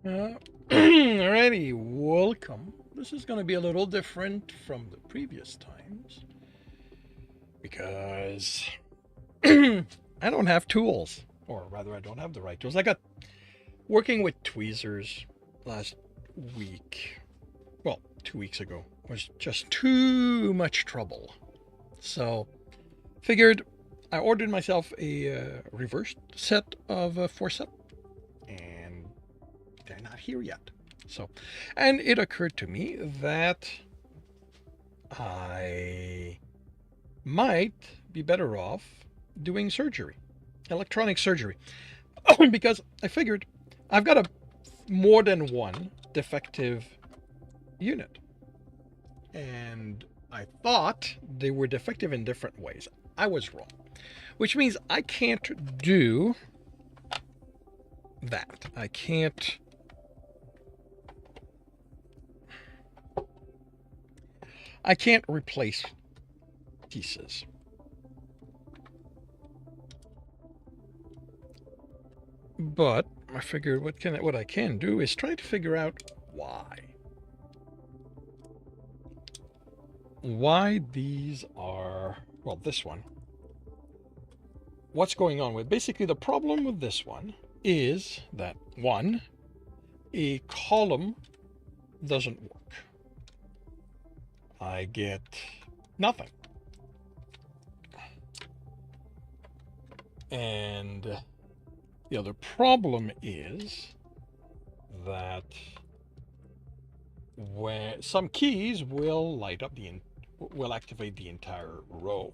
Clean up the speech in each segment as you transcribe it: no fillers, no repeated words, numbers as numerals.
Alrighty, welcome. This is going to be a little different from the previous times because I don't have tools, or rather, I don't have the right tools. I got working with tweezers last week. Well, 2 weeks ago was just too much trouble. So, figured I ordered myself a reversed set of forceps, and they're not here yet. So, and it occurred to me that I might be better off doing surgery, electronic surgery, because I figured I've got a more than one defective unit, and I thought they were defective in different ways. I was wrong, which means I can't do that. I can't replace pieces. But I figured what I can do is try to figure out why. Why these are, well, this one. What's going on with, basically the problem with this one is that one, a column doesn't work. I get nothing. And the other problem is that when some keys will light up will activate the entire row.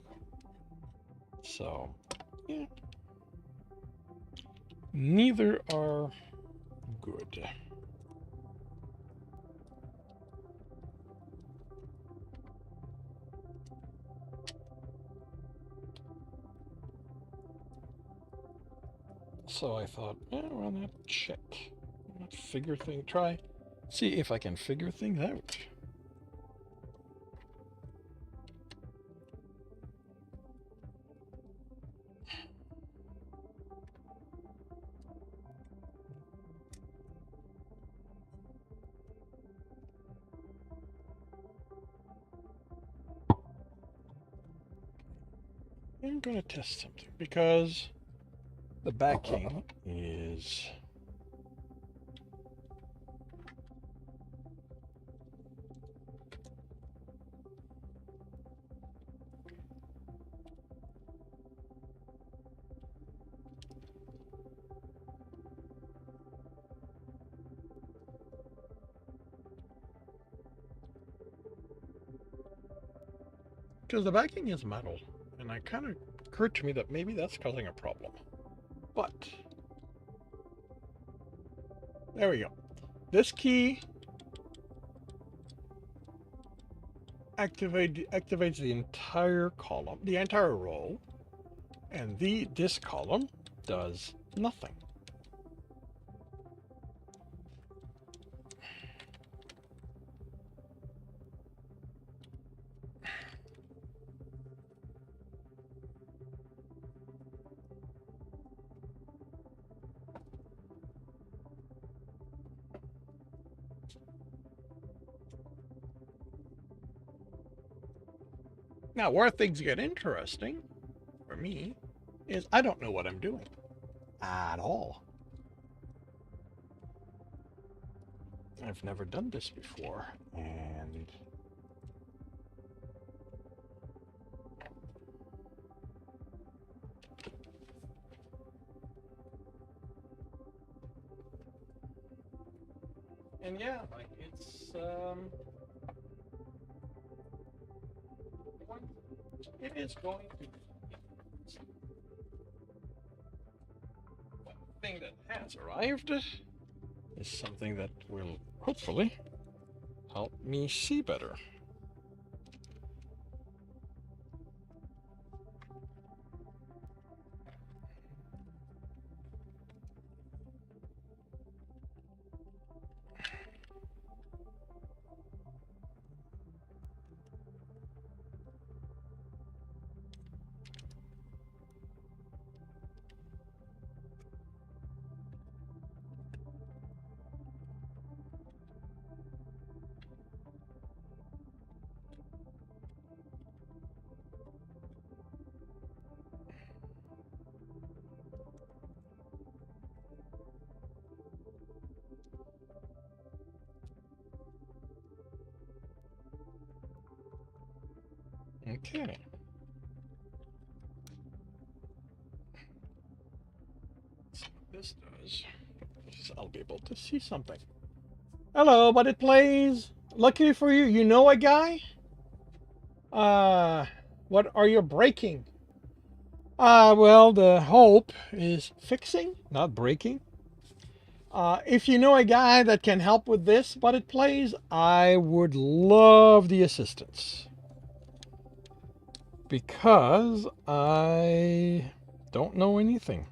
So, yeah, neither are good. So I thought, why not check? Figure thing, see if I can figure things out. I'm going to test something because the backing is because the backing is metal, and it kind of occurred to me that maybe that's causing a problem. But there we go. This key activates the entire column, the entire row, and this column does nothing. Now, where things get interesting for me is I don't know what I'm doing at all. I've never done this before, and yeah, like it is going to be one thing that has arrived is something that will hopefully help me see better. Okay. So what this does is I'll be able to see something. Hello, but it plays. Lucky for you, you know a guy? What are you breaking? Well, the hope is fixing, not breaking. If you know a guy that can help with this, but it plays, I would love the assistance. Because I don't know anything.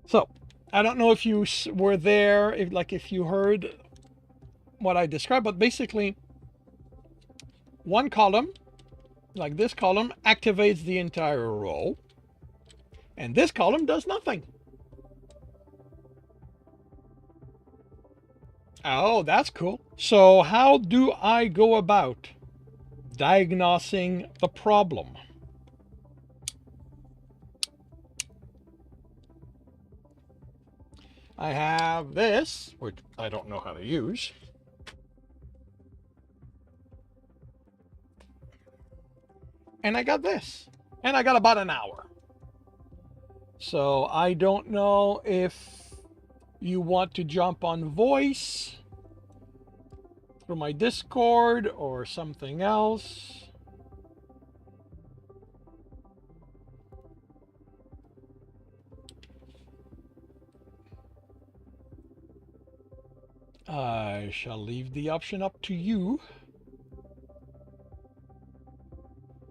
So, I don't know if you were there, if you heard what I described, but basically, one column, like this column, activates the entire row, and this column does nothing. Oh, that's cool. So how do I go about diagnosing the problem? I have this, which I don't know how to use. And I got this. And I got about an hour. So I don't know if you want to jump on voice through my Discord or something else. I shall leave the option up to you.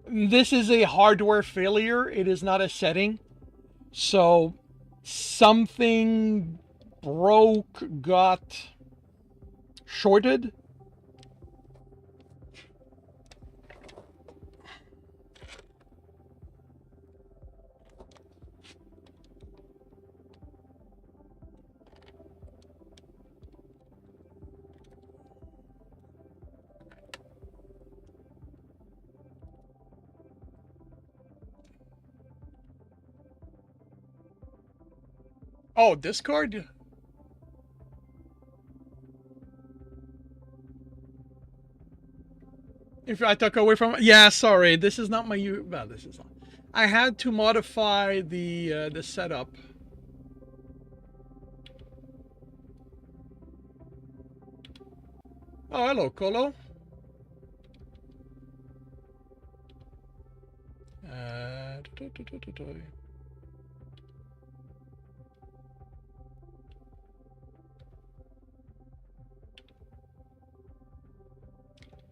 This is a hardware failure. It is not a setting. So something broke, got shorted. Oh, Discord? If I took away from, yeah, sorry, this is not my well, this is not. I had to modify the setup. Oh, hello, Colo. Uh,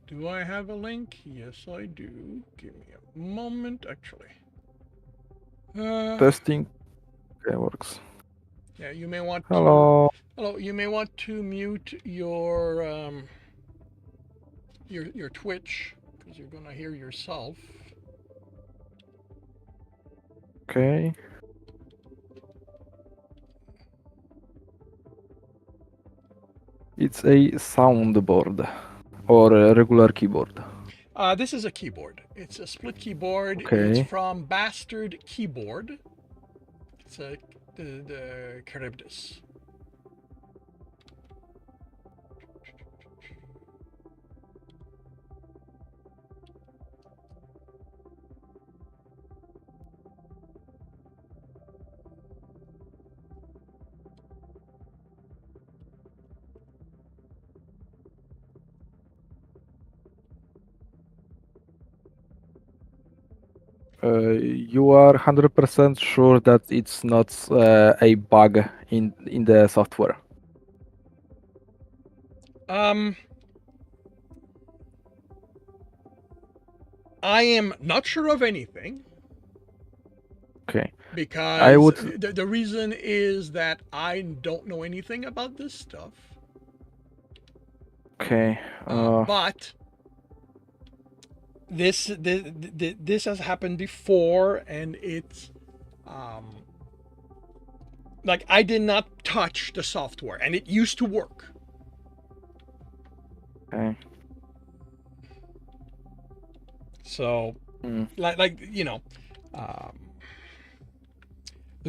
Do I have a link? Yes, I do. Give me a moment, actually. Testing. Okay, works. Yeah, you may want Hello. to. Hello, you may want to mute your Twitch because you're gonna hear yourself. Okay. It's a soundboard or a regular keyboard. This is a keyboard. It's a split keyboard. Okay. It's from Bastard Keyboard. It's the Charybdis. You are 100% sure that it's not a bug in the software? I am not sure of anything. Okay. Because the reason is that I don't know anything about this stuff. Okay. But this has happened before, and it's like I did not touch the software, and it used to work. Okay. So, like you know,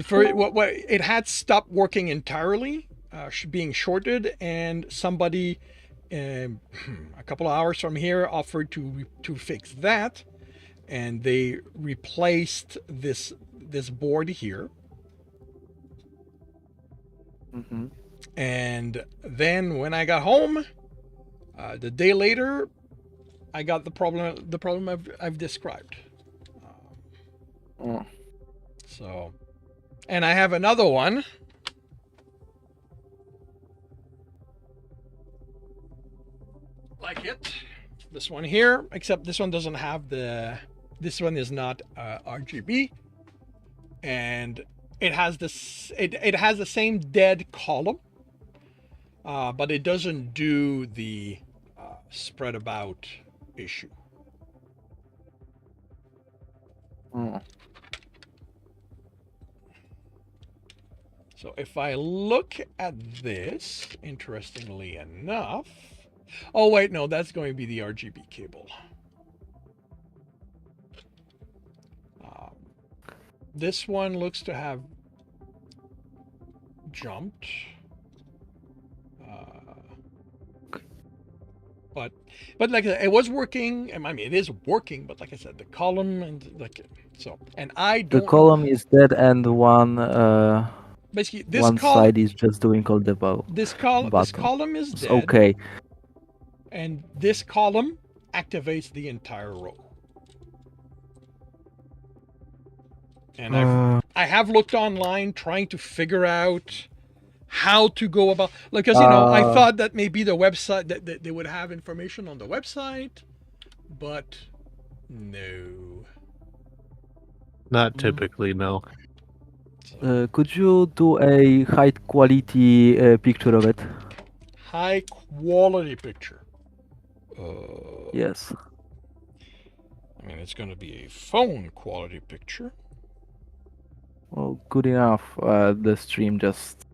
for what it had stopped working entirely, being shorted, and somebody a couple of hours from here offered to fix that, and they replaced this board here. Mm-hmm. And then when I got home, the day later, I got the problem I've described. Oh. So, and I have another one. Like it. This one here, except this one doesn't have this one is not RGB. And it has this, it has the same dead column, but it doesn't do the spread about issue. Oh. So if I look at this, interestingly enough, oh wait, no, that's going to be the RGB cable. This one looks to have jumped. But like I said, it was working. I mean, it is working, but like I said, the column and like so, and I The don't. column is dead, and one Basically, this one side is just doing all the this button. column is It's dead. okay. And this column activates the entire row. And I have looked online trying to figure out how to go about, like, because I thought that maybe the website that they would have information on the website, but no. Not typically, no. Could you do a high quality picture of it? High quality picture. Yes. I mean, it's going to be a phone quality picture. Well, good enough. The stream just.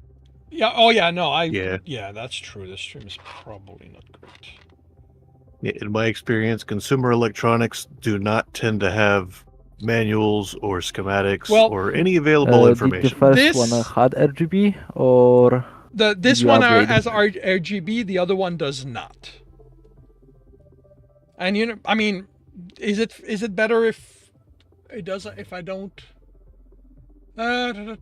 Yeah. Oh, yeah. No, Yeah. Yeah, that's true. The stream is probably not great. In my experience, consumer electronics do not tend to have manuals or schematics or any available information. Did the first one had RGB or? This one has RGB. The other one does not. And I mean, is it better if it doesn't? If I don't? Let's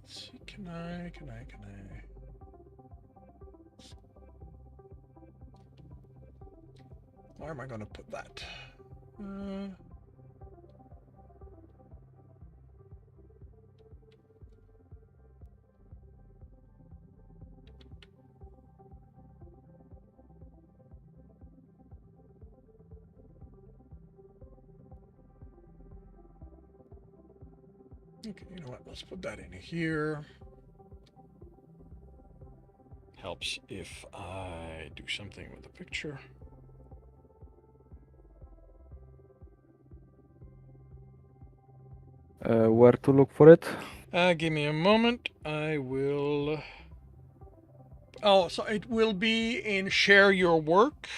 see, can I? Where am I going to put that? Okay, you know what? Let's put that in here. Helps if I do something with the picture. Where to look for it? Give me a moment. I will. Oh, so it will be in Share Your Work.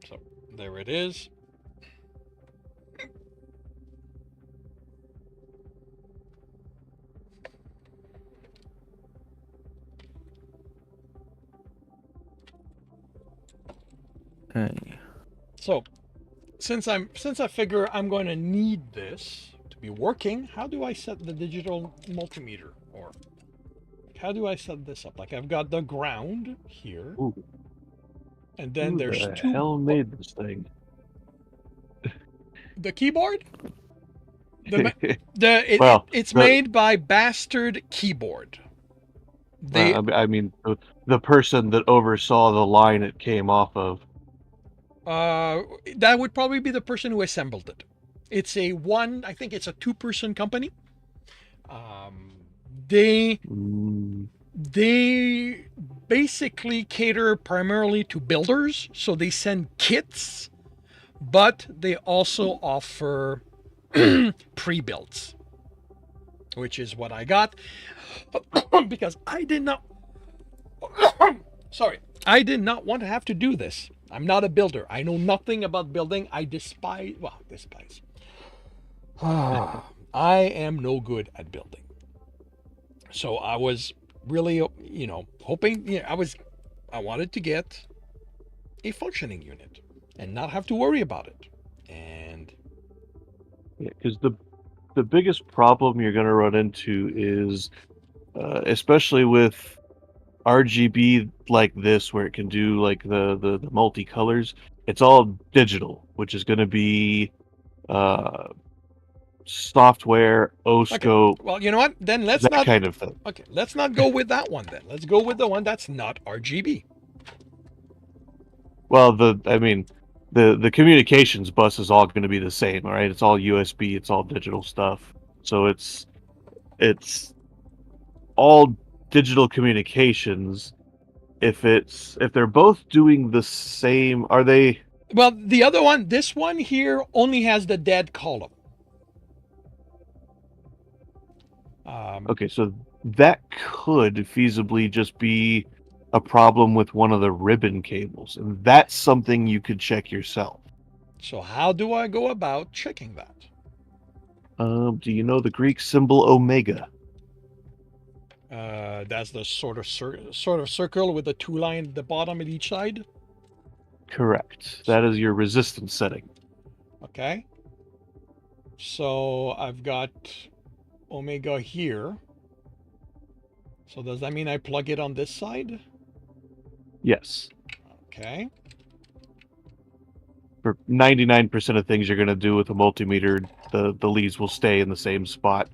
So there it is. Okay. So, since I figure I'm going to need this to be working, how do I set the digital multimeter? Or how do I set this up? Like, I've got the ground here. Ooh. And then Who there's the two. hell made this thing? The keyboard? Well, it's made by Bastard Keyboard. I mean, the person that oversaw the line it came off of. That would probably be the person who assembled it. It's I think it's a 2-person company. They basically cater primarily to builders, so they send kits, but they also offer pre-builds, which is what I got because I did not. Sorry, I did not want to have to do this. I'm not a builder. I know nothing about building. I despise. Well, despise. I am no good at building. So I was really, hoping. I wanted to get a functioning unit and not have to worry about it. And Yeah, because the biggest problem you're going to run into is, especially with RGB like this, where it can do like the multicolors, it's all digital, which is going to be software, OSCOPE, okay. Well, you know what? Then let's that not. kind of thing. Okay, let's not go with that one then. Let's go with the one that's not RGB. Well, the communications bus is all going to be the same, all right? It's all USB, it's all digital stuff. So it's all digital communications. If they're both doing the same, are they? Well, the other one, this one here only has the dead column. Okay, so that could feasibly just be a problem with one of the ribbon cables, and that's something you could check yourself. So how do I go about checking that? Do you know the Greek symbol omega? That's the sort of circle with the two lines at the bottom at each side. Correct. That is your resistance setting. Okay. So I've got omega here. So does that mean I plug it on this side? Yes. Okay. For 99% of things you're going to do with a multimeter, the leads will stay in the same spot.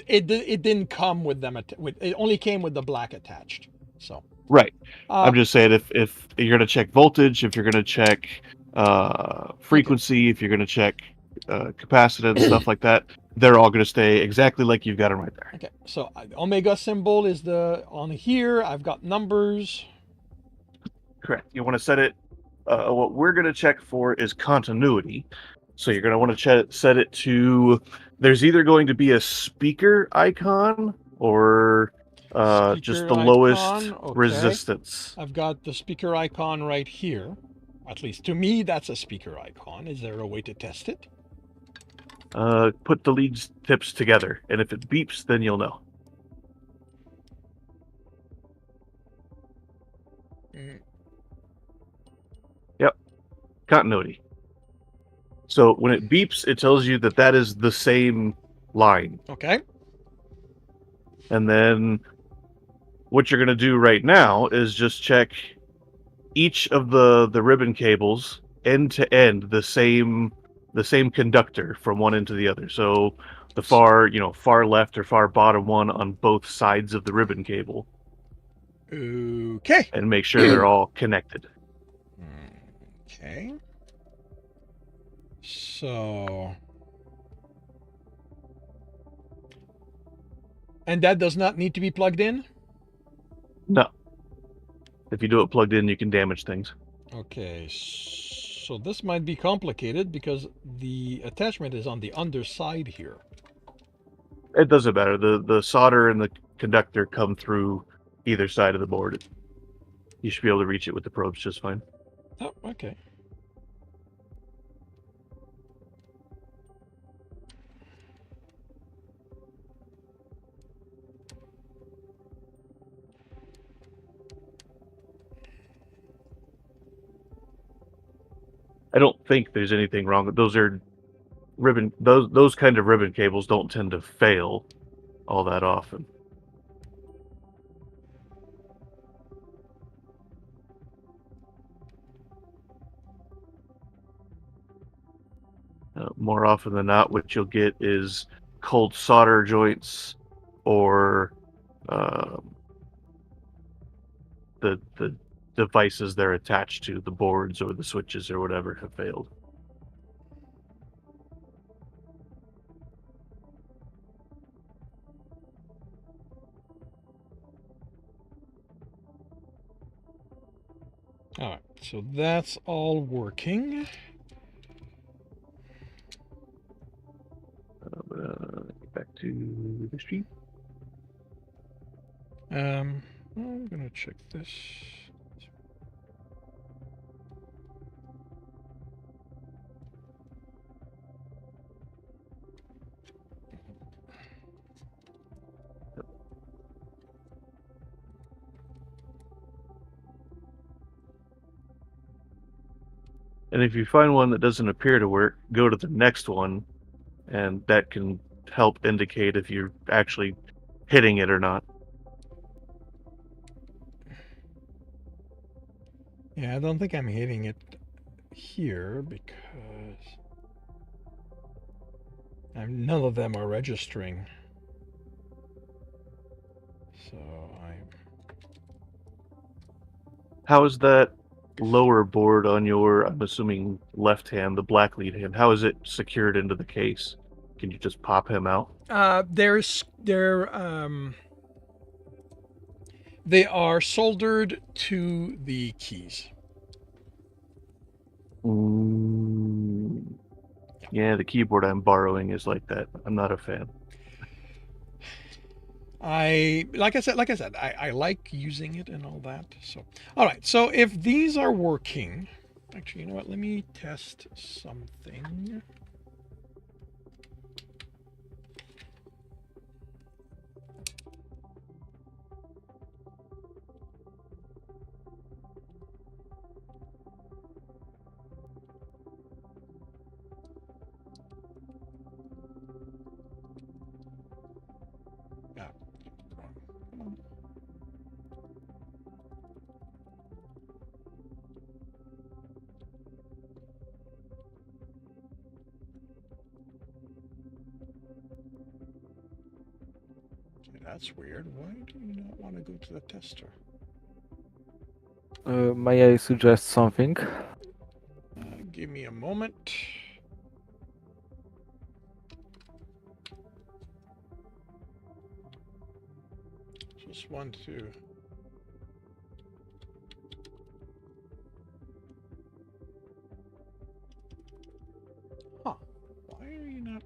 It didn't come with them. It only came with the black attached. So. Right. I'm just saying if you're going to check voltage, if you're going to check frequency, if you're going to check capacitance, stuff like that, they're all going to stay exactly like you've got them right there. Okay. So omega symbol is on here. I've got numbers. Correct. You want to set it. What we're going to check for is continuity. So you're going to want to set it to. There's either going to be a speaker icon or just the lowest resistance. I've got the speaker icon right here. At least to me, that's a speaker icon. Is there a way to test it? Put the lead tips together, and if it beeps, then you'll know. Yep. Continuity. So when it beeps, it tells you that is the same line. Okay. And then what you're going to do right now is just check each of the ribbon cables end to end the same conductor from one end to the other. So the far left or far bottom one on both sides of the ribbon cable. Okay. And make sure they're all connected. Okay. So, and that does not need to be plugged in? No. If you do it plugged in, you can damage things. Okay, so this might be complicated because the attachment is on the underside here. It doesn't matter. The solder and the conductor come through either side of the board. You should be able to reach it with the probes just fine. Oh, okay. I don't think there's anything wrong. Those are ribbon. Those kind of ribbon cables don't tend to fail all that often. More often than not, what you'll get is cold solder joints, or the devices they're attached to, the boards or the switches or whatever, have failed. All right, so that's all working. Get back to history. I'm gonna check this. And if you find one that doesn't appear to work, go to the next one, and that can help indicate if you're actually hitting it or not. Yeah, I don't think I'm hitting it here because none of them are registering. So I'm. How is that lower board on your, I'm assuming, left hand, the black lead hand, how is it secured into the case? Can you just pop him out? They are soldered to the keys. Yeah, the keyboard I'm borrowing is like that. I'm not a fan. Like I said, I like using it and all that. So, all right. So if these are working, actually, you know what? Let me test something. Yeah. Come on. Okay, that's weird. Why do you not want to go to the tester? May I suggest something? Give me a moment. Just want to. Huh. Why are you not?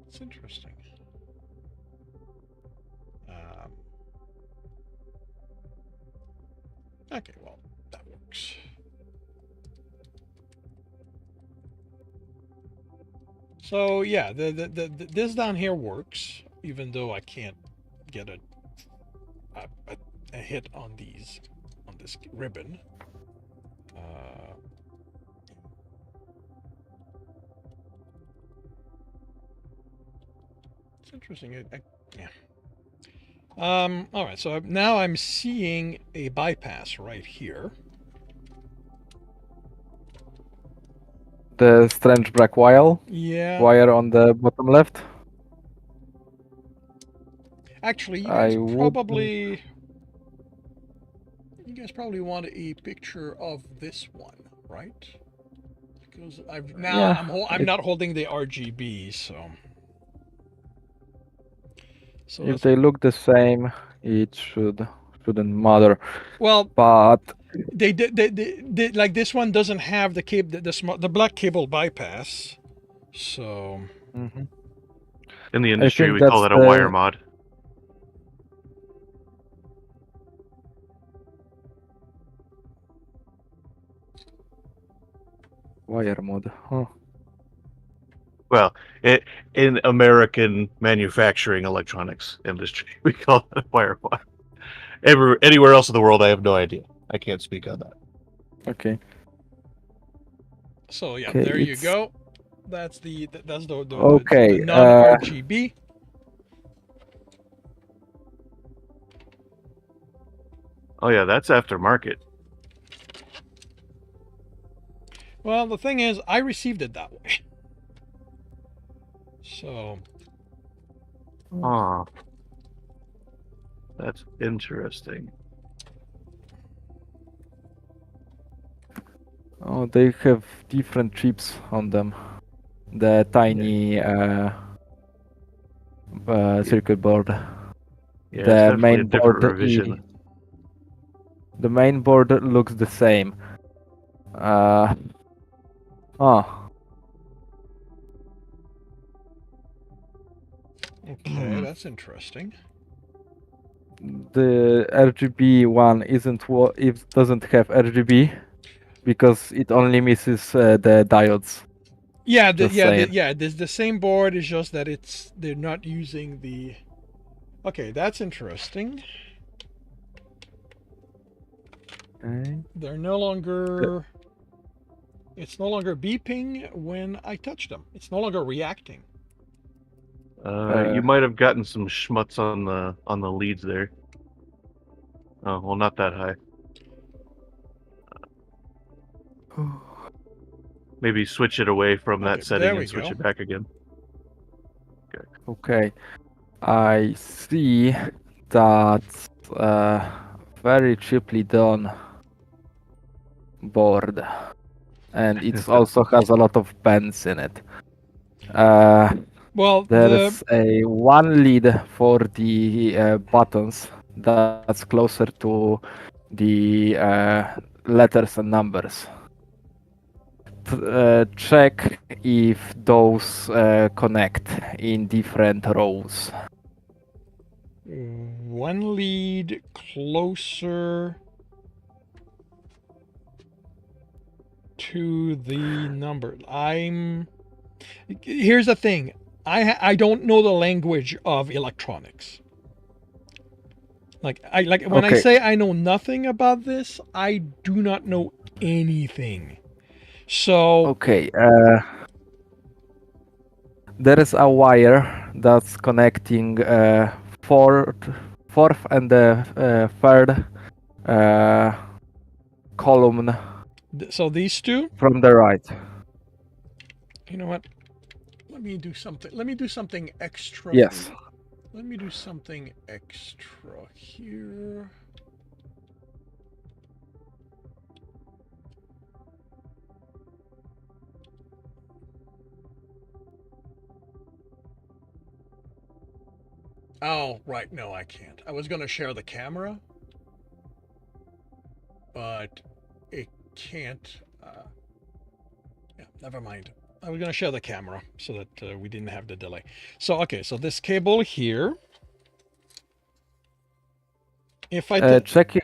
It's interesting. Okay, well, that works. So yeah, this down here works, even though I can't get a hit on this ribbon. It's interesting. Yeah. All right. So now I'm seeing a bypass right here. The strange black wire Yeah. on the bottom left. Actually, you I guys would. probably want a picture of this one, right? Because Yeah, I'm not holding the RGB, so. So if they look the same, it shouldn't matter. Well, But they did like this one doesn't have the cable, the black cable bypass. So mhm. In the I industry, think we call that's that a wire mod. wire mod. Huh. Well, in American manufacturing electronics industry, we call it a wire mod. Anywhere else in the world, I have no idea. I can't speak on that. Okay. So yeah, Okay, there you it's- go. That's the Okay, the non RGB. Oh yeah, that's aftermarket. Well, the thing is, I received it that way. So Ah, that's interesting. Oh, they have different chips on them. The tiny circuit board. Yeah, it's The definitely a main different board revision. the main board looks the same. Oh, Okay, that's interesting. the RGB one it doesn't have RGB because it only misses the diodes. Yeah, Just saying. there's the same board. It's just that they're not using the. Okay, that's interesting. Okay. They're no longer. It's no longer beeping when I touch them. It's no longer reacting. You might have gotten some schmutz on the leads there. Oh, well, not that high. Maybe switch it away from Okay, that setting there we and switch go. it back again. Okay, I see that's very cheaply done board, and it also has a lot of bends in it. Well, There's a one lead for the buttons that's closer to the letters and numbers. Check if those connect in different rows. one lead closer to the number. Here's the thing. I don't know the language of electronics. Like when I Okay. say I know nothing about this, I do not know anything. So Okay, there is a wire that's connecting fourth and the third column so these two, from the right. you know what? Let me do something. Let me do something extra. Yes. Let me do something extra here. Oh, right. No, I can't. I was going to share the camera, but it can't. Yeah, never mind. I was going to share the camera so that we didn't have the delay. So, okay. So this cable here. If I Check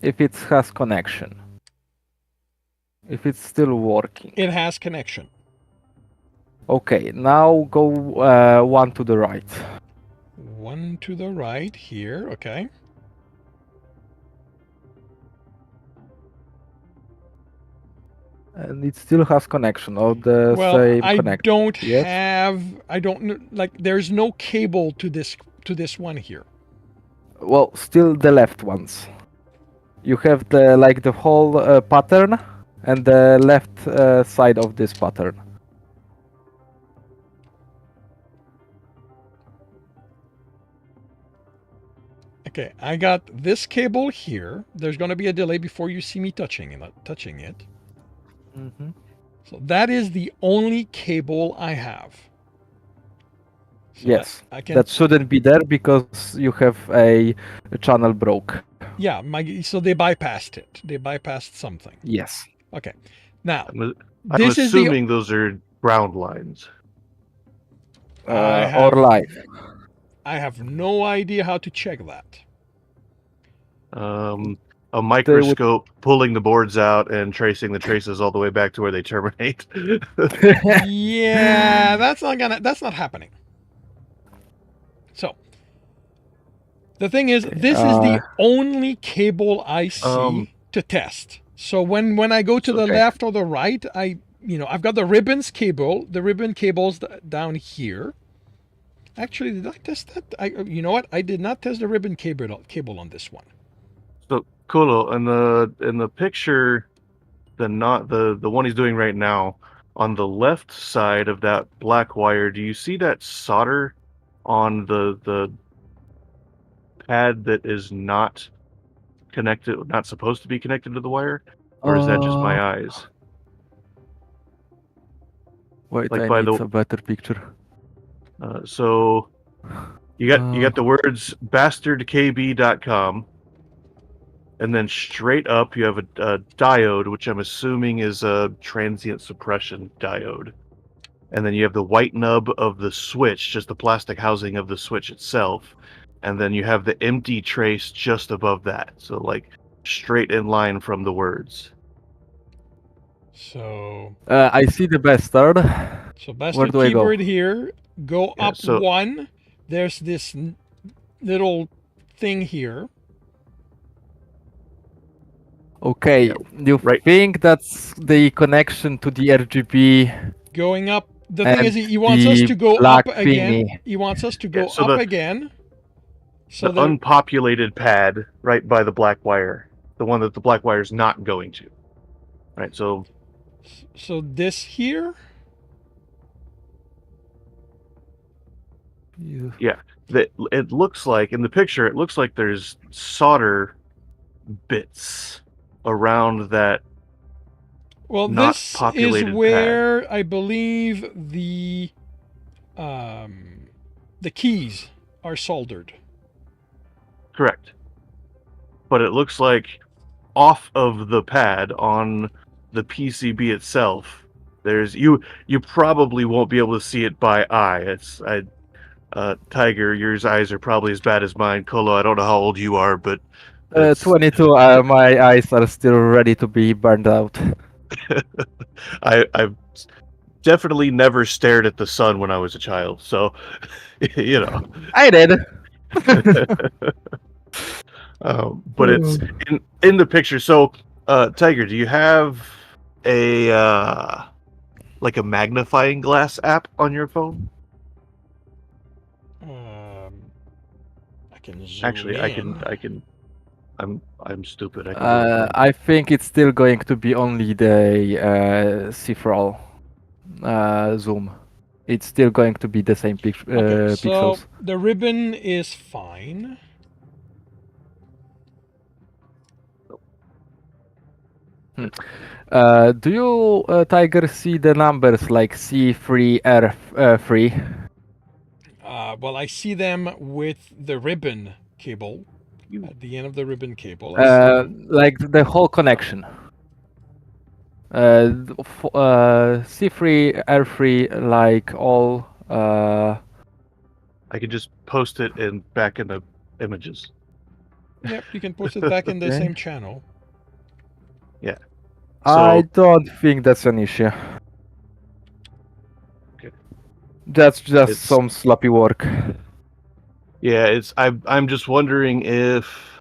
if it has connection. If it's still working. it has connection. Okay, now go one to the right. One to the right here. Okay. And it still has connection of the Well, same I connection. don't Yes. have. I don't know. Like, there's no cable to this one here. Well, still the left ones. You have the whole pattern and the left side of this pattern. Okay, I got this cable here. There's going to be a delay before you see me touching it. Mm-hmm. So that is the only cable I have. So Yes, I can. that shouldn't be there because you have a channel broke. Yeah, so they bypassed it. They bypassed something. Yes. Okay, now I'm this is the. assuming those are ground lines. Or live. I have no idea how to check that. A microscope pulling the boards out and tracing the traces all the way back to where they terminate. Yeah, that's not happening. So the thing is, this is the only cable I see to test. So when I go to the left or the right, I've got the ribbon cables down here. Actually, did I test that? You know what? I did not test the ribbon cable on this one. So Kolo, in the picture, the one he's doing right now, on the left side of that black wire, do you see that solder on the pad that is not connected, not supposed to be connected to the wire, or is that just my eyes? Wait, Like I by need the- a better picture. So you got the words bastardkb.com, and then straight up you have a diode, which I'm assuming is a transient suppression diode. And then you have the white nub of the switch, just the plastic housing of the switch itself. And then you have the empty trace just above that. So like straight in line from the words. So, I see the bastard. so Where bastard do I go? keyboard here. Go Yeah, up so- one. There's this little thing here. Okay, Yeah, you right. think that's the connection to the RGB? Going up. The thing And is, he wants us the to go black up again. thingy. He wants us to go so up the- again. So the there, unpopulated pad right by the black wire. The one that the black wire is not going to. Right, so so this here. it looks like, in the picture, it looks like there's solder bits around that. Well, Not this is populated where I believe the keys are soldered. Correct. But it looks like off of the pad on the PCB itself, there's you probably won't be able to see it by eye. Tiger, your eyes are probably as bad as mine. Kolo, I don't know how old you are, but 22. My eyes are still ready to be burned out. I've definitely never stared at the sun when I was a child, so you know. I did. But it's in the picture. So, Tiger, do you have a like a magnifying glass app on your phone? I can zoom Actually, in. I can. I'm stupid. I can do it. I think it's still going to be only the Cifral zoom. It's still going to be the same Okay, so pixels. the ribbon is fine. Do you, Tiger, see the numbers like C3, R3? Well, I see them with the ribbon cable. At the end of the ribbon cable. I see Like the whole connection. C3, R3, like all. I can just post it back in the images. Yep, you can post it back in the Okay. same channel. I So don't think that's an issue. Okay. That's just It's- some sloppy work. yeah, I'm just wondering if,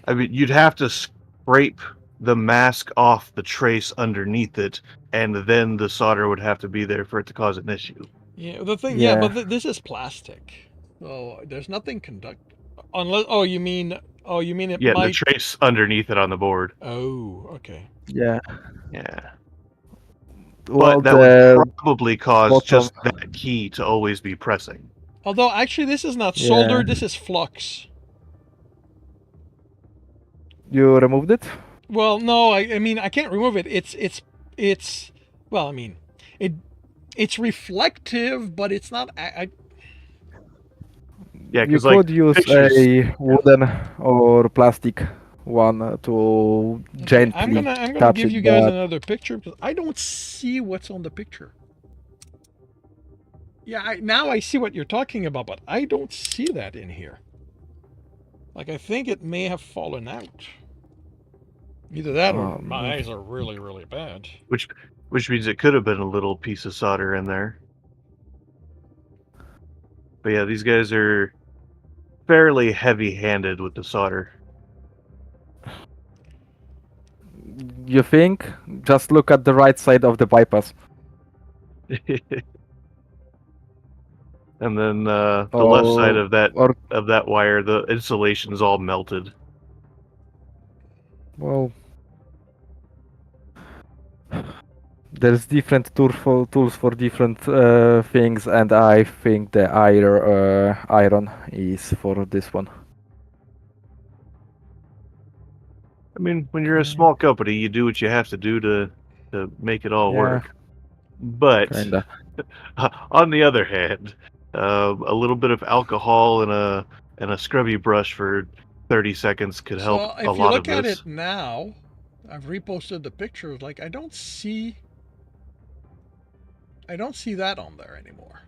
I mean, you'd have to scrape the mask off the trace underneath it, and then the solder would have to be there for it to cause an issue. Yeah, the thing. Yeah. Yeah, but this is plastic, so there's nothing conduct. Unless, oh, you mean it Yeah, the might. trace underneath it on the board. Oh, okay. Yeah. Yeah, Well, but that would probably cause bottom- just that key to always be pressing. Although actually, this is not Yeah. solder. This is flux. you removed it? Well, no, I mean I can't remove it. It's. Well, I mean, it's reflective, but it's not. Yeah, You because like could use pictures- a wooden or plastic one to gently I'm gonna touch give it, you guys but another picture because I don't see what's on the picture. Yeah, now I see what you're talking about, but I don't see that in here. Like, I think it may have fallen out. Either that or my eyes are really, really bad. which means it could have been a little piece of solder in there. But yeah, these guys are fairly heavy-handed with the solder. you think? Just look at the right side of the bypass. And then the left side of or- that wire, the insulation is all melted. Well, there's different tools for different things, and I think the iron is for this one. I mean, when you're a small company, you do what you have to do to make it all Yeah. work. But Kinda. On the other hand, a little bit of alcohol and a scrubby brush for 30 seconds could help So a if you lot look of at this. it now, I've reposted the pictures. Like I don't see that on there anymore.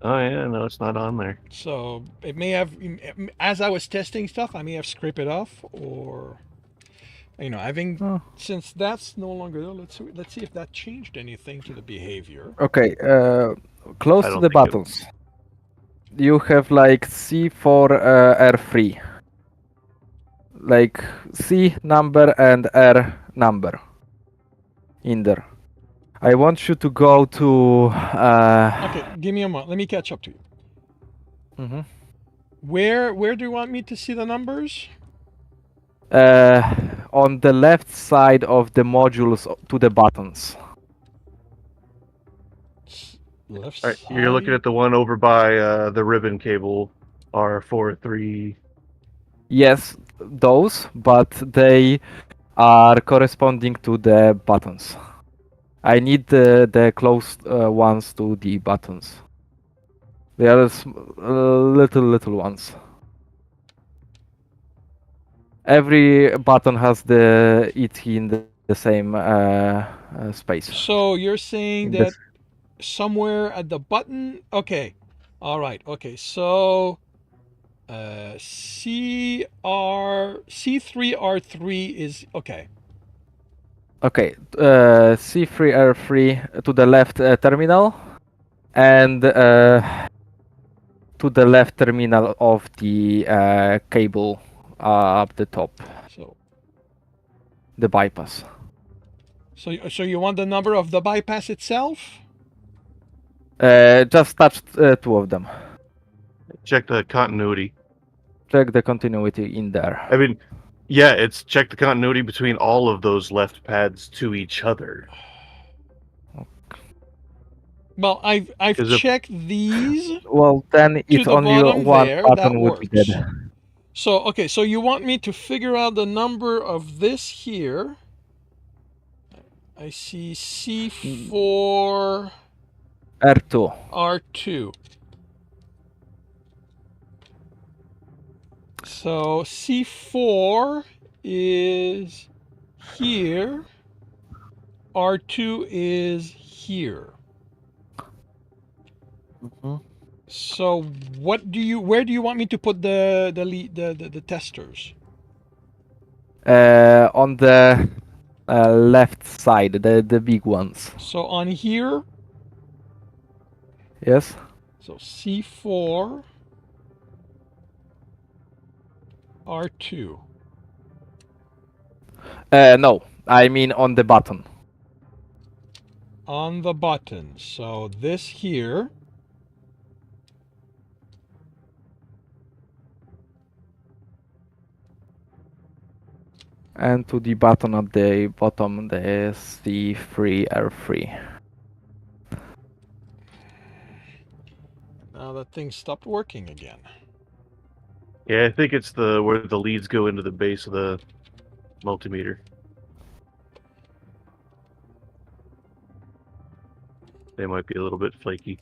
Oh yeah, no, it's not on there. So it may have, as I was testing stuff, I may have scraped it off, or having Oh. since that's no longer there. Let's see if that changed anything to the behavior. Okay, close I to don't the think it- buttons. You have like C4 R3. Like C number and R number in there. I want you to go to. Okay, give me a moment. Let me catch up to you. Mhm. Where do you want me to see the numbers? On the left side of the modules to the buttons. Left All right, side. you're looking at the one over by the ribbon cable R43. Yes, those, but they are corresponding to the buttons. I need the close ones to the buttons. They are little ones. Every button has it in the same space. So you're saying In that this- somewhere at the button. Okay, all right. Okay, so C3R3 is okay. Okay, C3R3 to the left terminal, and to the left terminal of the cable up the top, So the bypass. so you want the number of the bypass itself? Just touch two of them. Check the continuity. Check the continuity in there. I mean, yeah, it's check the continuity between all of those left pads to each other. Well, I've Is it- checked these. Well, then it's the only bottom one there, button that would be works. dead. So okay, so you want me to figure out the number of this here? I see C4 R2. R2. So C4 is here. R2 is here. Mhm. So where do you want me to put the testers? On the left side, the big ones. So on here, Yes. so C4 R2. No, I mean on the button. On the button. So this here. And to the button at the bottom, the C3 R3. Now that thing stopped working again. Yeah, I think it's the where the leads go into the base of the multimeter. They might be a little bit flaky.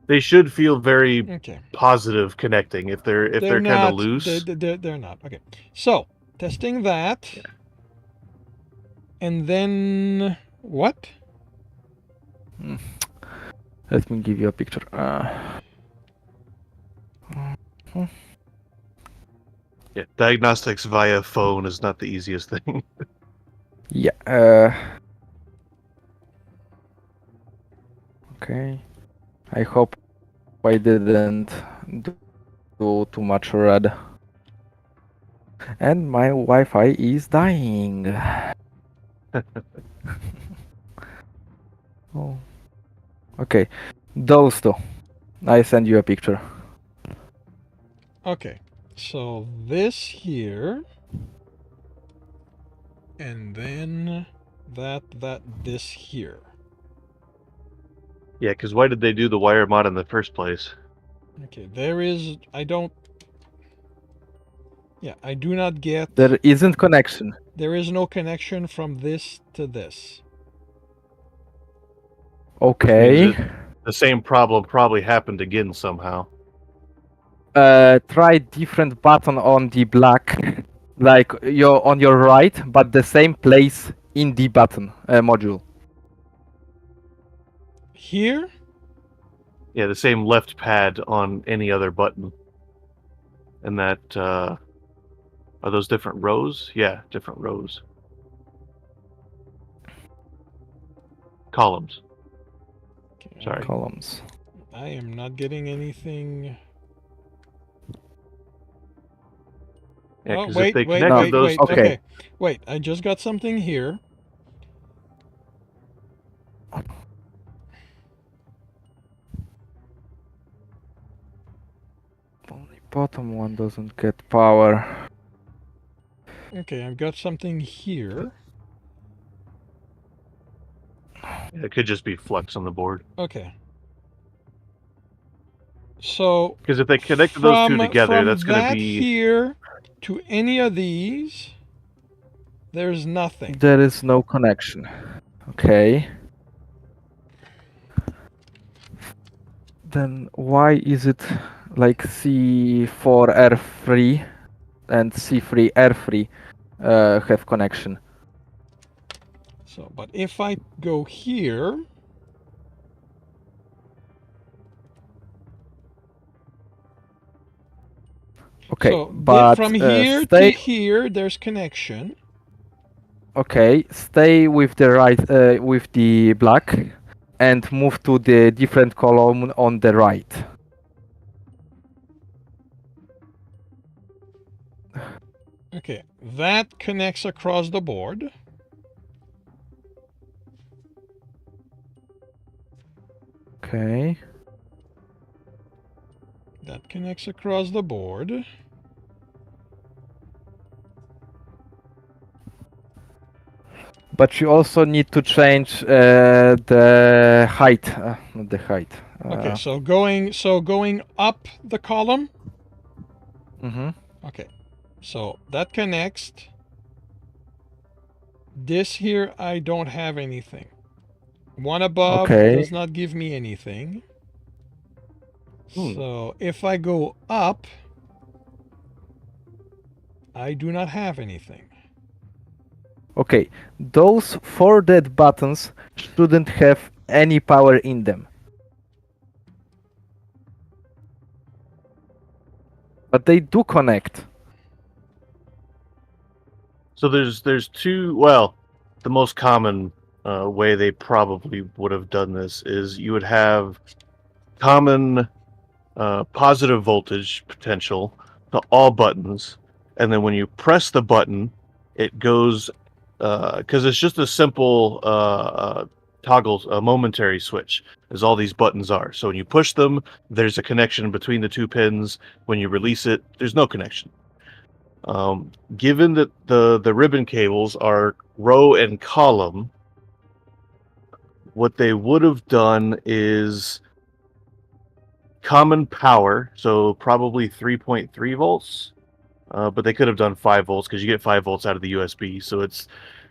They should feel very Okay. positive connecting. If they're kind not, of loose, They're not. Okay. So testing that. Yeah. And then what? Let me give you a picture. yeah, diagnostics via phone is not the easiest thing. Yeah. Okay. I hope I didn't do too much red. And my Wi-Fi is dying. Oh. Okay. Those two. I send you a picture. Okay. So this here. And then this here. Yeah, because why did they do the wire mod in the first place? Okay, there is, I don't, Yeah, I do not get. There isn't connection. There is no connection from this to this. Okay. The same problem probably happened again somehow. Try different button on the black, like you're on your right, but the same place in the button module. Here? Yeah, the same left pad on any other button. And that, are those different rows? Yeah, different rows. Columns. Okay, Sorry. Columns. I am not getting anything. Yeah, Oh, 'cause wait, if they wait, connected wait, those wait. two- Okay. Okay, wait. I just got something here. Only bottom one doesn't get power. Okay, I've got something here. It could just be flux on the board. Okay. So Because if they connected those two together, from that's going to that be... here to any of these, there's nothing. There is no connection. Okay. Then why is it like C4 R3 and C3 R3 have connection? So, but if I go here, Okay, so but from here stay. to here, there's connection. Okay, stay with the right, with the black, and move to the different column on the right. Okay, that connects across the board. Okay. That connects across the board. But you also need to change the height, not the height. Okay, so going up the column. Mhm. Okay, so that connects. This here, I don't have anything. One above Okay. does not give me anything. Hmm. So if I go up, I do not have anything. Okay, those 4 dead buttons shouldn't have any power in them. But they do connect. So there's two... Well, the most common way they probably would have done this is you would have common positive voltage potential to all buttons, and then when you press the button, it goes... Because it's just a simple toggle, a momentary switch, as all these buttons are. So when you push them, there's a connection between the two pins. When you release it, there's no connection. Given that the ribbon cables are row and column, what they would have done is common power, so probably 3.3 volts, but they could have done 5 volts because you get 5 volts out of the USB. So it's,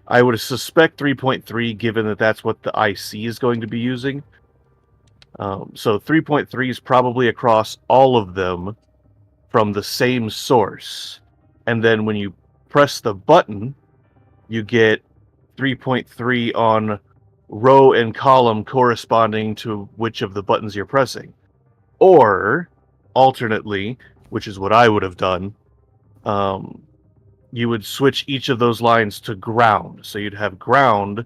I would suspect 3.3, given that that's what the IC is going to be using. So 3.3 is probably across all of them from the same source. And then when you press the button, you get 3.3 on row and column corresponding to which of the buttons you're pressing. Or, alternately, which is what I would have done, you would switch each of those lines to ground. So you'd have ground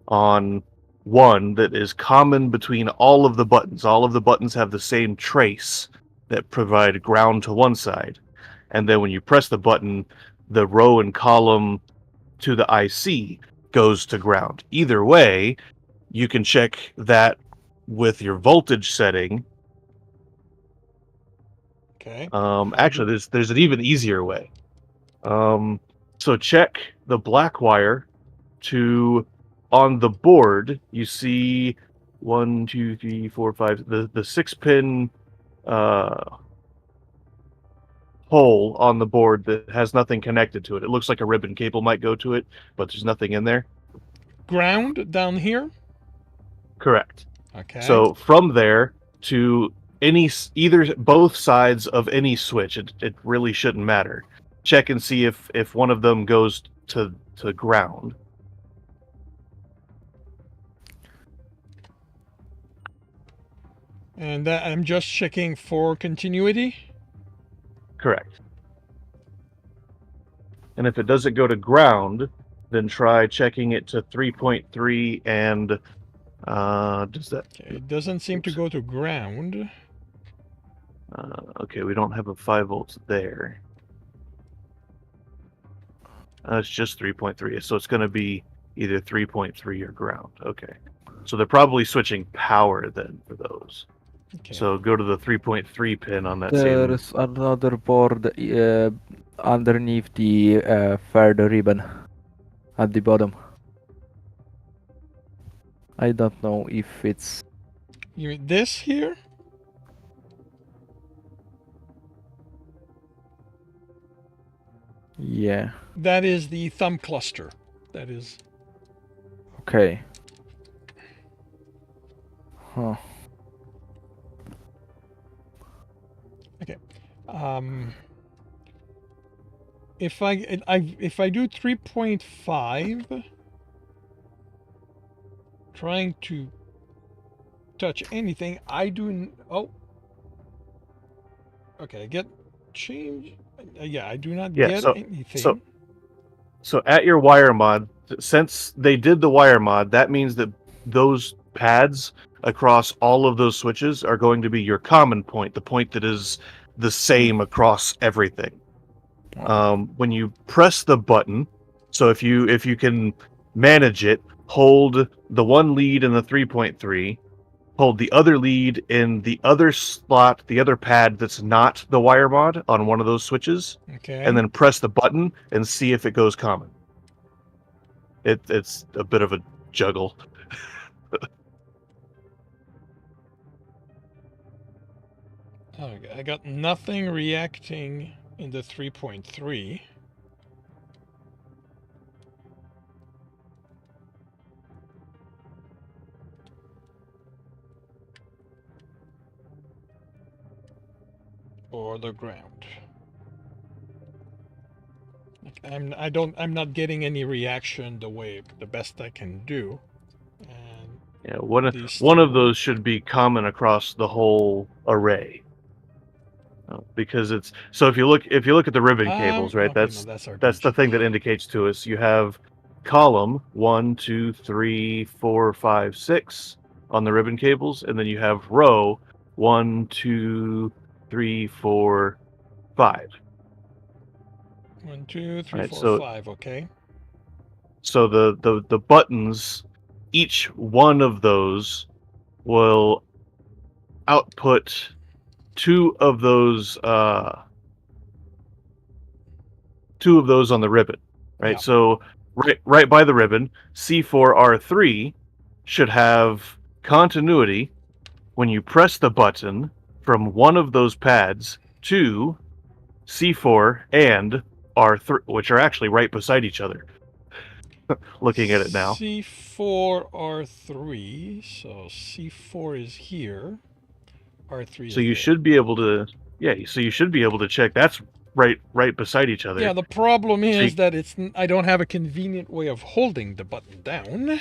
on one that is common between all of the buttons. All of the buttons have the same trace that provide ground to one side. And then when you press the button, the row and column to the IC goes to ground. Either way, you can check that with your voltage setting. Okay. Actually, there's an even easier way. So check the black wire to, on the board, you see 1, 2, 3, 4, 5, the 6-pin hole on the board that has nothing connected to it. It looks like a ribbon cable might go to it, but there's nothing in there. Ground down here? Correct. Okay. So from there to either both sides of any switch, it really shouldn't matter. Check and see if one of them goes to ground. And I'm just checking for continuity? Correct. And if it doesn't go to ground, then try checking it to 3.3 and does that... Okay, it doesn't seem to go to ground. Okay, we don't have a 5 volts there. It's just 3.3, so it's going to be either 3.3 or ground. Okay. So they're probably switching power then for those. Okay. So go to the 3.3 pin on that same... There's another board underneath the third ribbon at the bottom. I don't know if it's... You mean this here? Yeah. That is the thumb cluster. That is... Okay. Huh. If I do 3.5, trying to touch anything, I do. Oh, okay. Get change. Yeah, I do not get anything. So at your wire mod, since they did the wire mod, that means that those pads across all of those switches are going to be your common point, the point that is the same across everything. When you press the button, so if you can manage it, hold the one lead in the 3.3, hold the other lead in the other slot, the other pad that's not the wire mod on one of those switches, Okay. and then press the button and see if it goes common. It's a bit of a juggle. Okay, I got nothing reacting in the 3.3. Or the ground. I'm not getting any reaction the best I can do. And Yeah, one of those should be common across the whole array. Because it's so if you look at the ribbon cables, right? Okay, no, that's the thing that indicates to us you have column 1, 2, 3, 4, 5, 6 on the ribbon cables, and then you have row 1, 2, 3, 4, 5. 1, 2, 3, Right, 4, so- 5. Okay. So the buttons, each one of those will output two of those on the ribbon, right? Yeah. So right by the ribbon, C4R3 should have continuity when you press the button from one of those pads to C4 and R3, which are actually right beside each other. Looking at it now. C4, R3. So C4 is here. R3 is So you there. should be able to, so you should be able to check. That's right beside each other. Yeah, the problem is you- that I don't have a convenient way of holding the button down.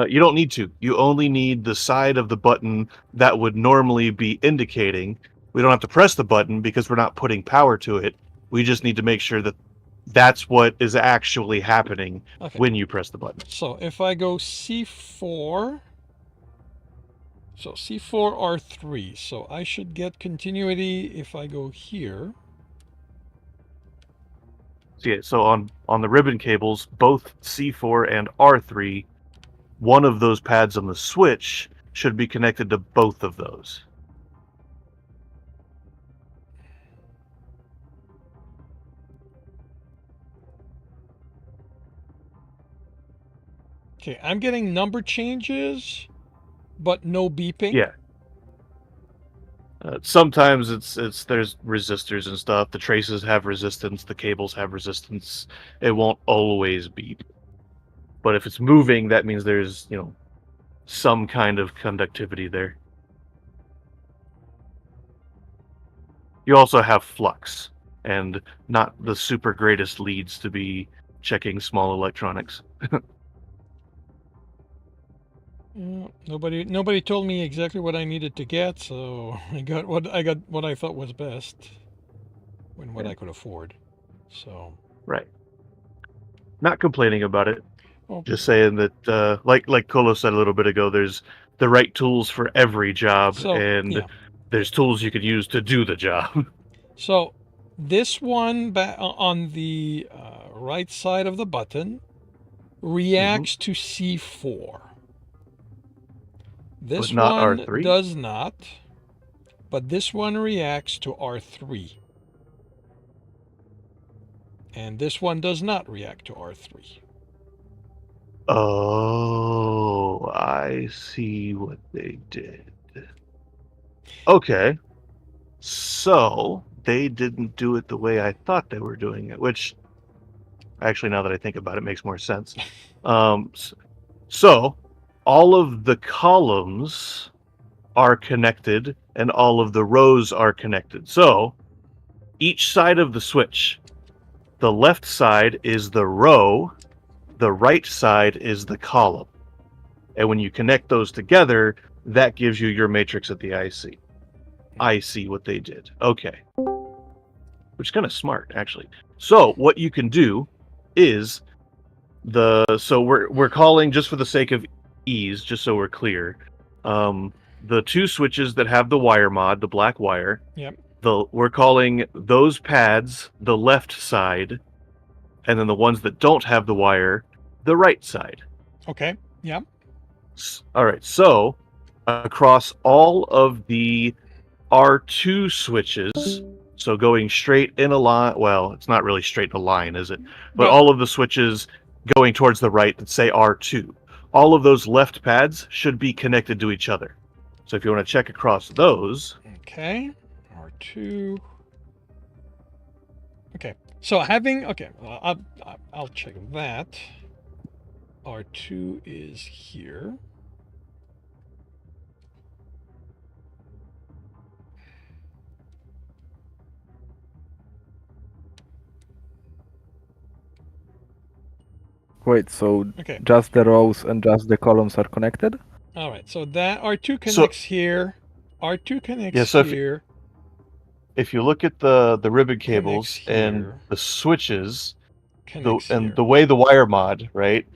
You don't need to. You only need the side of the button that would normally be indicating. We don't have to press the button because we're not putting power to it. We just need to make sure that that's what is actually happening Okay. when you press the button. So if I go C4, so C4, R3. So I should get continuity if I go here. So on the ribbon cables, both C4 and R3, one of those pads on the switch should be connected to both of those. Okay, I'm getting number changes, but no beeping. Yeah. Sometimes it's there's resistors and stuff. The traces have resistance. The cables have resistance. It won't always beep. But if it's moving, that means there's some kind of conductivity there. You also have flux, and not the super greatest leads to be checking small electronics. Nobody told me exactly what I needed to get, so I got what I thought was best, and what I could afford. So Right. Not complaining about it. well, Just saying that, like Kolo said a little bit ago, there's the right tools for every job, so and yeah. there's tools you could use to do the job. So this one on the right side of the button reacts to C4. But This not one R3? does not, but this one reacts to R3. And this one does not react to R3. Oh, I see what they did. Okay. So, they didn't do it the way I thought they were doing it, which, actually, now that I think about it, makes more sense. So, all of the columns are connected, and all of the rows are connected. So, each side of the switch, the left side is the row, the right side is the column. And when you connect those together, that gives you your matrix at the IC. I see what they did. Okay. Which is kind of smart, actually. So what you can do is we're calling, just for the sake of ease, just so we're clear, the two switches that have the wire mod, the black wire. Yep. We're calling those pads the left side, and then the ones that don't have the wire, the right side. Okay. Yep. All right. So across all of the R2 switches, so going straight in a line, well, it's not really straight in a line, is it? But all of the switches going towards the right that say R2, all of those left pads should be connected to each other. So if you want to check across those. Okay. R2. Okay. So I'll check that. R2 is here. Wait, so Okay. just the rows and just the columns are connected? All right. So that R2 connects here. R2 connects here. If you look at the ribbon cables Connects and here. the switches, Connects here. the way the wire mod, right?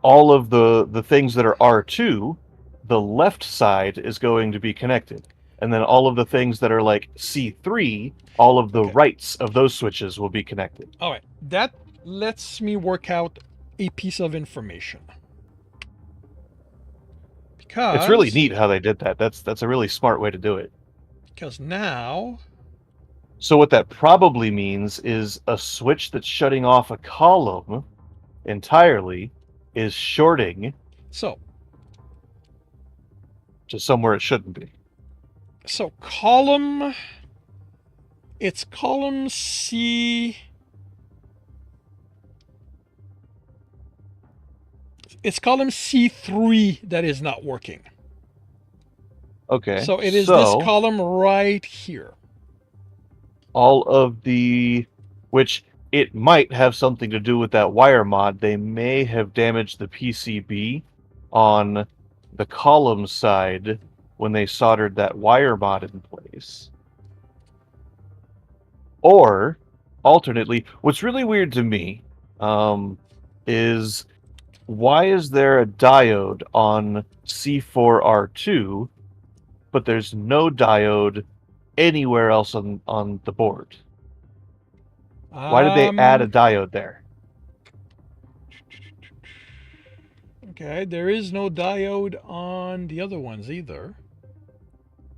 All of the things that are R2, the left side is going to be connected. And then all of the things that are like C3, all of the rights of those switches will be connected. All right. That lets me work out a piece of information. Because it's really neat how they did that. That's a really smart way to do it. Because now. So what that probably means is a switch that's shutting off a column entirely is shorting. So. To somewhere it shouldn't be. So column. It's column C. It's column C3 that is not working. Okay. So it is this column right here. All of which it might have something to do with that wire mod. They may have damaged the PCB on the column side when they soldered that wire mod in place. Or, alternately, what's really weird to me is why is there a diode on C4R2, but there's no diode anywhere else on the board? Why did they add a diode there? Okay, there is no diode on the other ones either.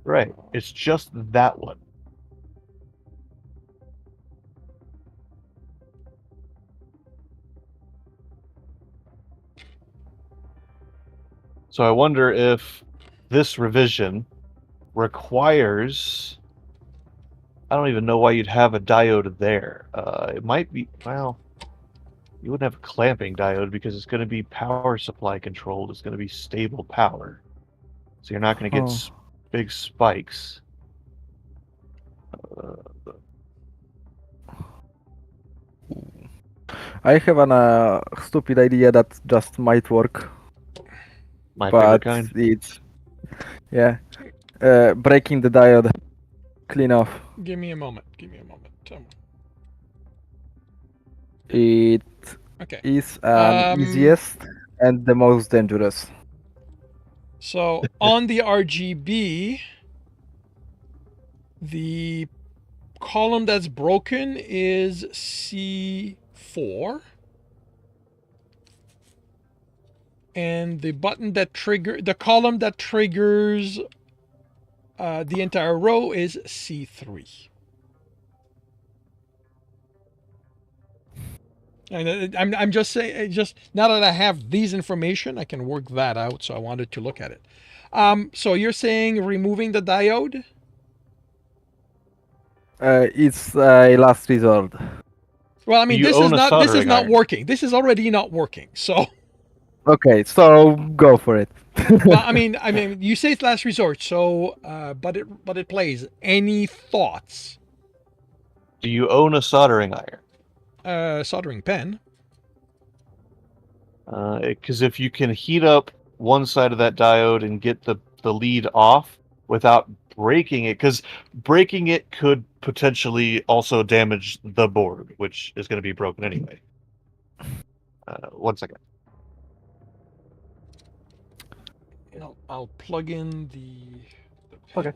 Right, it's just that one. So I wonder if this revision requires. I don't even know why you'd have a diode there. It might be, well, you wouldn't have a clamping diode because it's going to be power supply controlled. It's going to be stable power. So you're not going to get big spikes. I have a stupid idea that just might work, My favorite but kind. it's breaking the diode, clean off. Give me a moment. It Okay. is easiest and the most dangerous. So on the RGB, the column that's broken is C4. And the column that triggers the entire row is C3. And I'm just saying, just now that I have these information, I can work that out. So I wanted to look at it. So you're saying removing the diode? It's a last resort. Well, I mean, this is not working. This is already not working. So. Okay, so go for it. Well, I mean, you say it's last resort. So, but it plays. Any thoughts? Do you own a soldering iron? Soldering pen. Because if you can heat up one side of that diode and get the lead off without breaking it, because breaking it could potentially also damage the board, which is going to be broken anyway. 1 second. I'll plug in the Okay.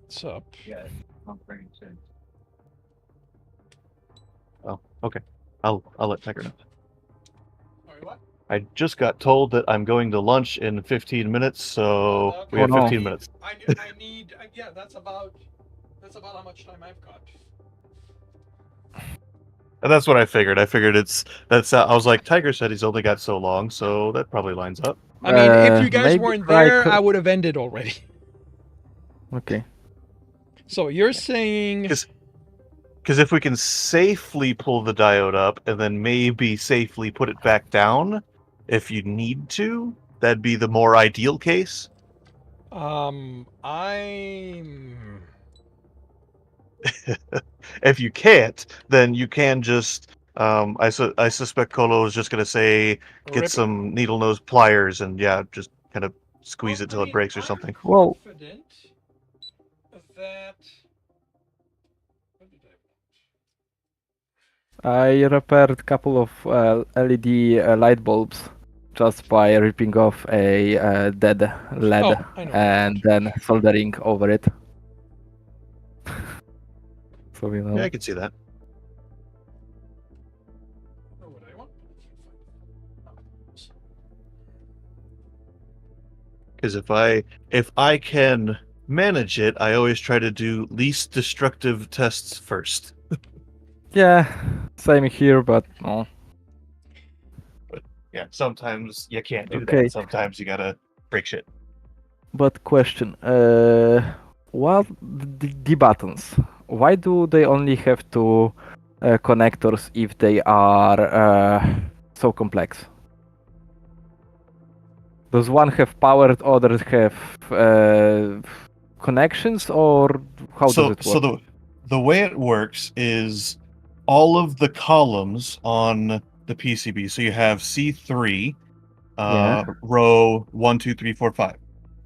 It's up. Yeah, oh, okay. I'll let Tiger know. Sorry, what? I just got told that I'm going to lunch in 15 minutes, so we have 15 minutes. I need. Yeah, that's about how much time I've got. And that's what I figured. I figured I was like, Tiger said he's only got so long, so that probably lines up. I mean, if you guys weren't there, I would have ended already. Okay. So you're saying... Because if we can safely pull the diode up and then maybe safely put it back down, if you need to, that'd be the more ideal case. If you can't, then you can just... I suspect Kolo is just going to say, get some needle nose pliers and just kind of squeeze it till it breaks or something. Well, confident that... I repaired a couple of LED light bulbs just by ripping off a dead LED and then soldering over it. So you know. Yeah, I can see that. Because if I can manage it, I always try to do least destructive tests first. Yeah, same here, but no. But yeah, sometimes you can't do that. Sometimes you gotta break shit. But question, what the buttons? Why do they only have two connectors if they are so complex? Does one have power, others have connections, or how does it work? So the way it works is all of the columns on the PCB. So you have C3, row 1, 2, 3, 4, 5.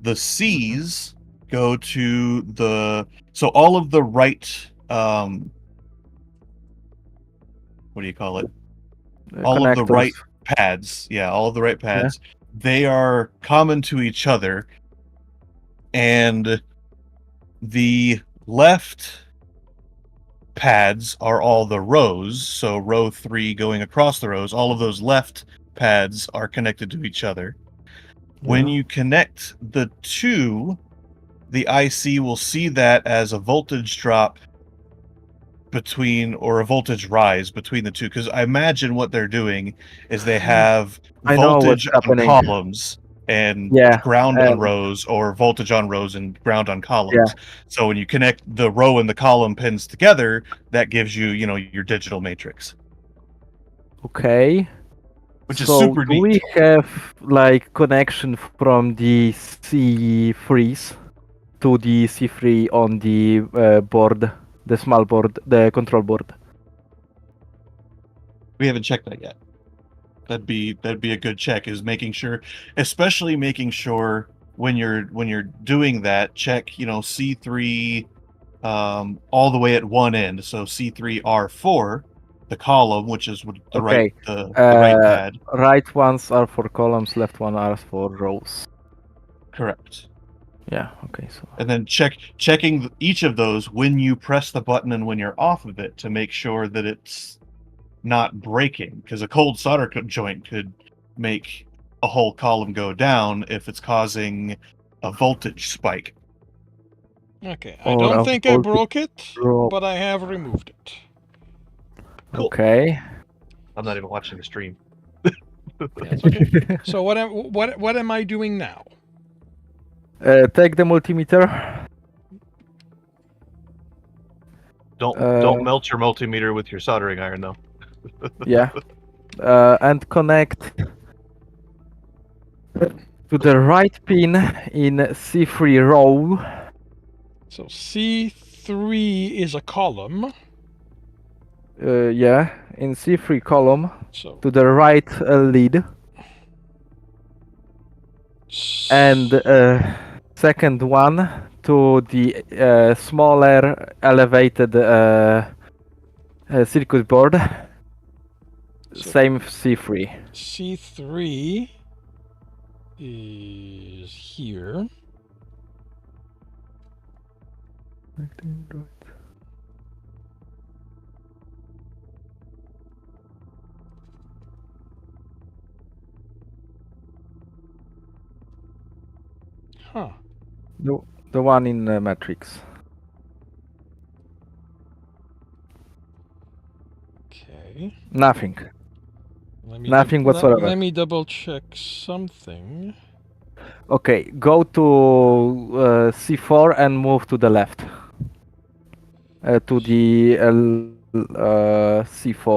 The C's go to so all of the right, what do you call it? All of the right pads. Yeah, all of the right pads. Yeah. They are common to each other, and the left pads are all the rows. So row 3 going across the rows, all of those left pads are connected to each other. Yeah. When you connect the two, the IC will see that as a voltage drop or a voltage rise between the two. Because I imagine what they're doing is they have voltage on columns, and Yeah, ground on and- rows, or voltage on rows and ground on columns. Yeah. So when you connect the row and the column pins together, that gives you, your digital matrix, Okay. which is So super do neat. we have like connection from the C3s to the C3 on the board, the small board, the control board? We haven't checked that yet. That'd be a good check, is making sure, especially making sure when you're doing that, check, C3 all the way at one end. So C3R4, the column, which is with the Okay. the right pad. Right ones are for columns, left one are for rows. Correct. Yeah, okay, so And then checking each of those when you press the button and when you're off of it, to make sure that it's not breaking, because a cold solder joint could make a whole column go down if it's causing a voltage spike. Okay, I Or don't a think I voltage broke it, drop. but I have removed it. Cool. Okay. I'm not even watching the stream. That's okay. So what am I doing now? Take the multimeter. Don't melt your multimeter with your soldering iron, though. Yeah. And connect to the right pin in C3 row. So C3 is a column. Yeah, in C3 column So to the right lead. And second one to the smaller elevated circuit board. So- Same C3. C3 is here. Huh. The one in matrix. Okay. Nothing. Let me Nothing whatsoever. Let me double check something. Okay, go to C4 and move to the left. To the C4.